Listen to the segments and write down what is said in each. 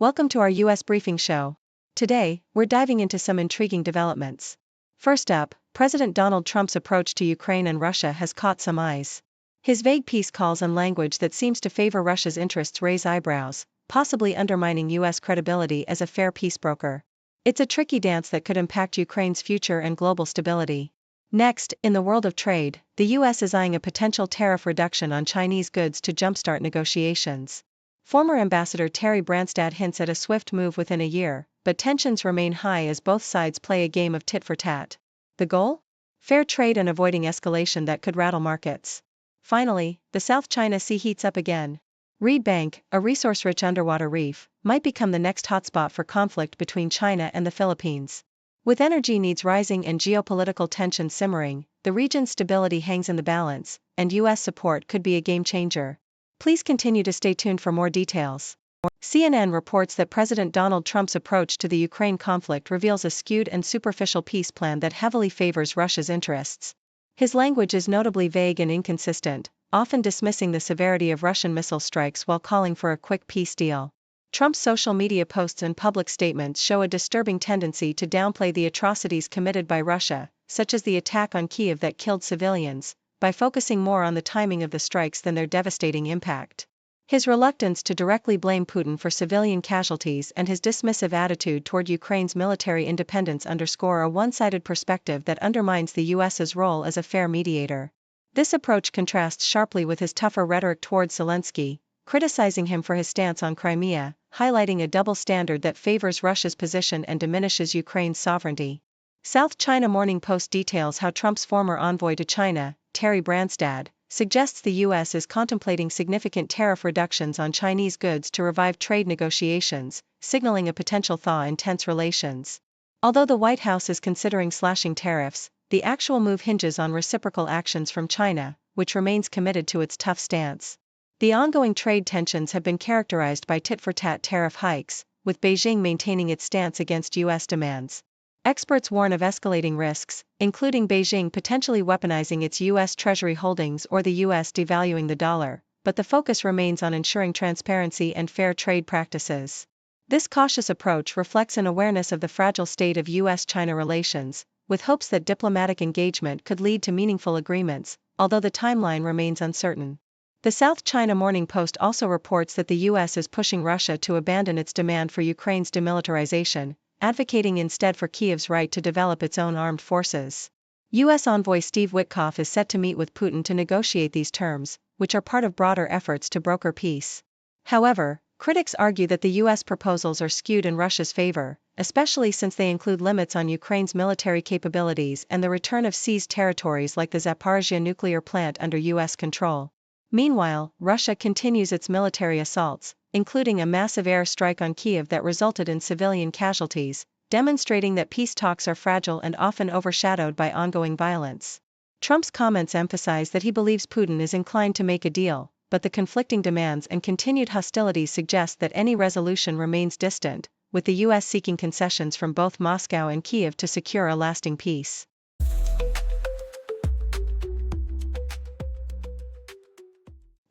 Welcome to our U.S. briefing show. Today, we're diving into some intriguing developments. First up, President Donald Trump's approach to Ukraine and Russia has caught some eyes. His vague peace calls and language that seems to favor Russia's interests raise eyebrows, possibly undermining U.S. credibility as a fair peace broker. It's a tricky dance that could impact Ukraine's future and global stability. Next, in the world of trade, the U.S. is eyeing a potential tariff reduction on Chinese goods to jumpstart negotiations. Former Ambassador Terry Branstad hints at a swift move within a year, but tensions remain high as both sides play a game of tit-for-tat. The goal? Fair trade and avoiding escalation that could rattle markets. Finally, the South China Sea heats up again. Reed Bank, a resource-rich underwater reef, might become the next hotspot for conflict between China and the Philippines. With energy needs rising and geopolitical tensions simmering, the region's stability hangs in the balance, and U.S. support could be a game-changer. Please continue to stay tuned for more details. CNN reports that President Donald Trump's approach to the Ukraine conflict reveals a skewed and superficial peace plan that heavily favors Russia's interests. His language is notably vague and inconsistent, often dismissing the severity of Russian missile strikes while calling for a quick peace deal. Trump's social media posts and public statements show a disturbing tendency to downplay the atrocities committed by Russia, such as the attack on Kyiv that killed civilians, by focusing more on the timing of the strikes than their devastating impact. His reluctance to directly blame Putin for civilian casualties and his dismissive attitude toward Ukraine's military independence underscore a one-sided perspective that undermines the U.S.'s role as a fair mediator. This approach contrasts sharply with his tougher rhetoric toward Zelensky, criticizing him for his stance on Crimea, highlighting a double standard that favors Russia's position and diminishes Ukraine's sovereignty. South China Morning Post details how Trump's former envoy to China, Terry Branstad, suggests the U.S. is contemplating significant tariff reductions on Chinese goods to revive trade negotiations, signaling a potential thaw in tense relations. Although the White House is considering slashing tariffs, the actual move hinges on reciprocal actions from China, which remains committed to its tough stance. The ongoing trade tensions have been characterized by tit-for-tat tariff hikes, with Beijing maintaining its stance against U.S. demands. Experts warn of escalating risks, including Beijing potentially weaponizing its U.S. Treasury holdings or the U.S. devaluing the dollar, but the focus remains on ensuring transparency and fair trade practices. This cautious approach reflects an awareness of the fragile state of U.S.-China relations, with hopes that diplomatic engagement could lead to meaningful agreements, although the timeline remains uncertain. The South China Morning Post also reports that the U.S. is pushing Russia to abandon its demand for Ukraine's demilitarization, advocating instead for Kyiv's right to develop its own armed forces. U.S. envoy Steve Witkoff is set to meet with Putin to negotiate these terms, which are part of broader efforts to broker peace. However, critics argue that the U.S. proposals are skewed in Russia's favor, especially since they include limits on Ukraine's military capabilities and the return of seized territories like the Zaporizhzhia nuclear plant under U.S. control. Meanwhile, Russia continues its military assaults, including a massive air strike on Kyiv that resulted in civilian casualties, demonstrating that peace talks are fragile and often overshadowed by ongoing violence. Trump's comments emphasize that he believes Putin is inclined to make a deal, but the conflicting demands and continued hostilities suggest that any resolution remains distant, with the U.S. seeking concessions from both Moscow and Kyiv to secure a lasting peace.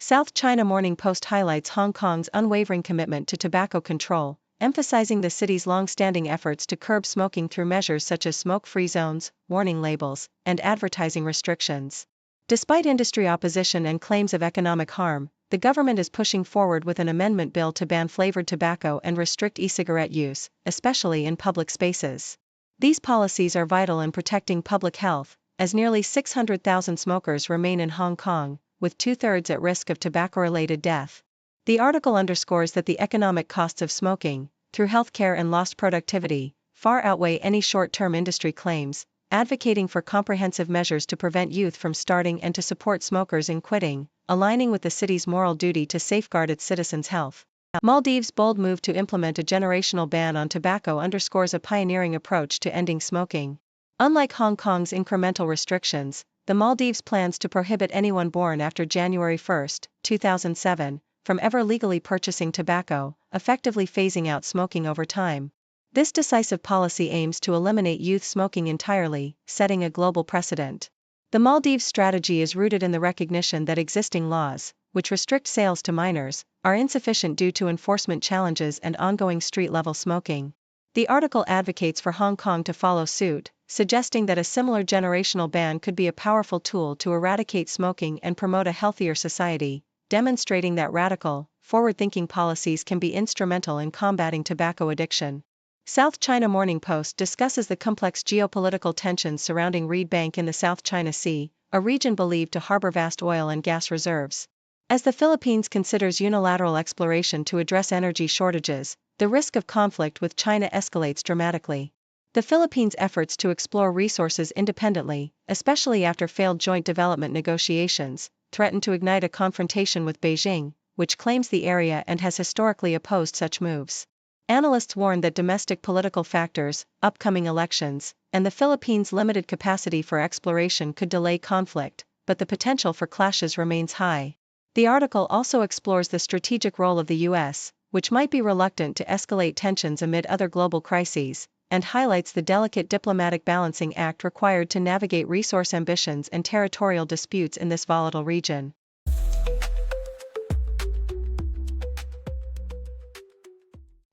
South China Morning Post highlights Hong Kong's unwavering commitment to tobacco control, emphasizing the city's long-standing efforts to curb smoking through measures such as smoke-free zones, warning labels, and advertising restrictions. Despite industry opposition and claims of economic harm, the government is pushing forward with an amendment bill to ban flavored tobacco and restrict e-cigarette use, especially in public spaces. These policies are vital in protecting public health, as nearly 600,000 smokers remain in Hong Kong, with two-thirds at risk of tobacco-related death. The article underscores that the economic costs of smoking, through healthcare and lost productivity, far outweigh any short-term industry claims, advocating for comprehensive measures to prevent youth from starting and to support smokers in quitting, aligning with the city's moral duty to safeguard its citizens' health. Maldives' bold move to implement a generational ban on tobacco underscores a pioneering approach to ending smoking. Unlike Hong Kong's incremental restrictions, the Maldives plans to prohibit anyone born after January 1, 2007, from ever legally purchasing tobacco, effectively phasing out smoking over time. This decisive policy aims to eliminate youth smoking entirely, setting a global precedent. The Maldives' strategy is rooted in the recognition that existing laws, which restrict sales to minors, are insufficient due to enforcement challenges and ongoing street-level smoking. The article advocates for Hong Kong to follow suit, suggesting that a similar generational ban could be a powerful tool to eradicate smoking and promote a healthier society, demonstrating that radical, forward-thinking policies can be instrumental in combating tobacco addiction. South China Morning Post discusses the complex geopolitical tensions surrounding Reed Bank in the South China Sea, a region believed to harbor vast oil and gas reserves. As the Philippines considers unilateral exploration to address energy shortages, the risk of conflict with China escalates dramatically. The Philippines' efforts to explore resources independently, especially after failed joint development negotiations, threaten to ignite a confrontation with Beijing, which claims the area and has historically opposed such moves. Analysts warn that domestic political factors, upcoming elections, and the Philippines' limited capacity for exploration could delay conflict, but the potential for clashes remains high. The article also explores the strategic role of the U.S., which might be reluctant to escalate tensions amid other global crises, and highlights the delicate diplomatic balancing act required to navigate resource ambitions and territorial disputes in this volatile region.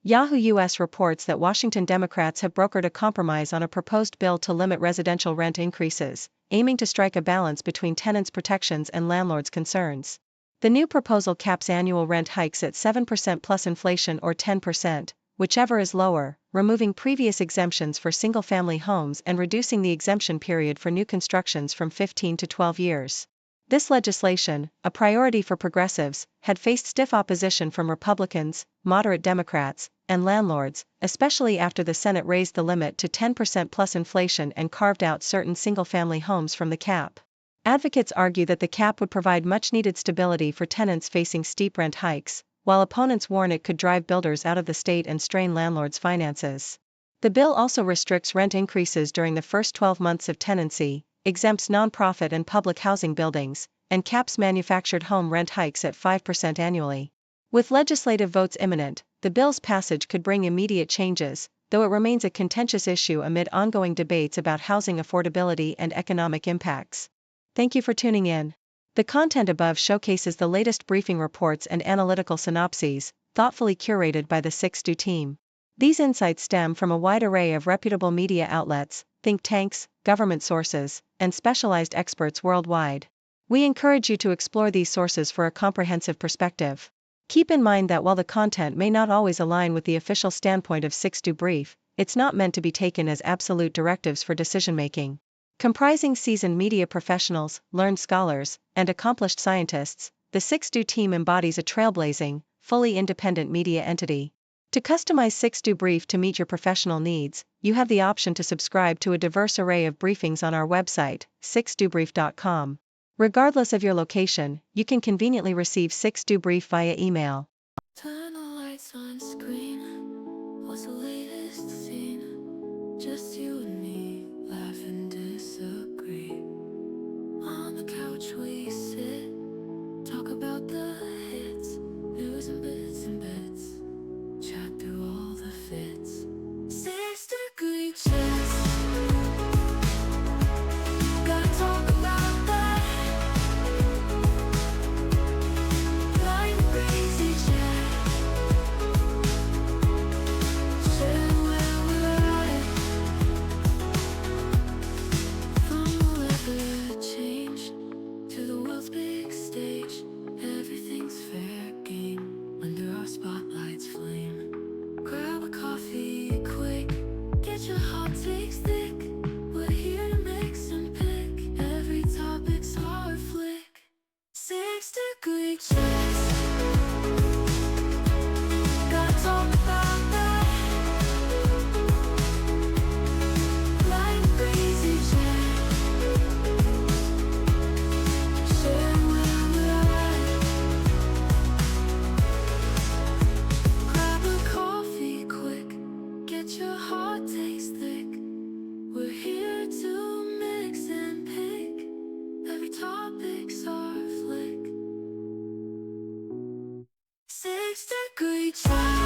Yahoo US reports that Washington Democrats have brokered a compromise on a proposed bill to limit residential rent increases, aiming to strike a balance between tenants' protections and landlords' concerns. The new proposal caps annual rent hikes at 7% plus inflation or 10%, whichever is lower, removing previous exemptions for single-family homes and reducing the exemption period for new constructions from 15 to 12 years. This legislation, a priority for progressives, had faced stiff opposition from Republicans, moderate Democrats, and landlords, especially after the Senate raised the limit to 10% plus inflation and carved out certain single-family homes from the cap. Advocates argue that the cap would provide much-needed stability for tenants facing steep rent hikes, while opponents warn it could drive builders out of the state and strain landlords' finances. The bill also restricts rent increases during the first 12 months of tenancy, exempts nonprofit and public housing buildings, and caps manufactured home rent hikes at 5% annually. With legislative votes imminent, the bill's passage could bring immediate changes, though it remains a contentious issue amid ongoing debates about housing affordability and economic impacts. Thank you for tuning in. The content above showcases the latest briefing reports and analytical synopses, thoughtfully curated by the 6Do team. These insights stem from a wide array of reputable media outlets, think tanks, government sources, and specialized experts worldwide. We encourage you to explore these sources for a comprehensive perspective. Keep in mind that while the content may not always align with the official standpoint of 6Do Brief, it's not meant to be taken as absolute directives for decision-making. Comprising seasoned media professionals, learned scholars, and accomplished scientists, the 6Do team embodies a trailblazing, fully independent media entity. To customize 6Do Brief to meet your professional needs, you have the option to subscribe to a diverse array of briefings on our website, 6dobrief.com. Regardless of your location, you can conveniently receive 6Do Brief via email. Turn the lights on screen. What's the latest scene? Just you and me, laugh and disagree. On the couch we sit, talk about the hits, news and bits, chat through all the fits. 6-degree chess. Gotta talk about that. Blind crazy chat. Share where we're at. From the weather change to the world's big stage, everything's fair game under our spotlight's flame. Grab a coffee quick, get your hot takes thick. We're here to mix and pick, every topic's our flick. 6-degree chess. Gotta talk about that. Like crazy chat. Share where we're at. Grab a coffee quick, get your hot takes thick. We're here to mix and pick, every topic's our flick. 6-degree chart.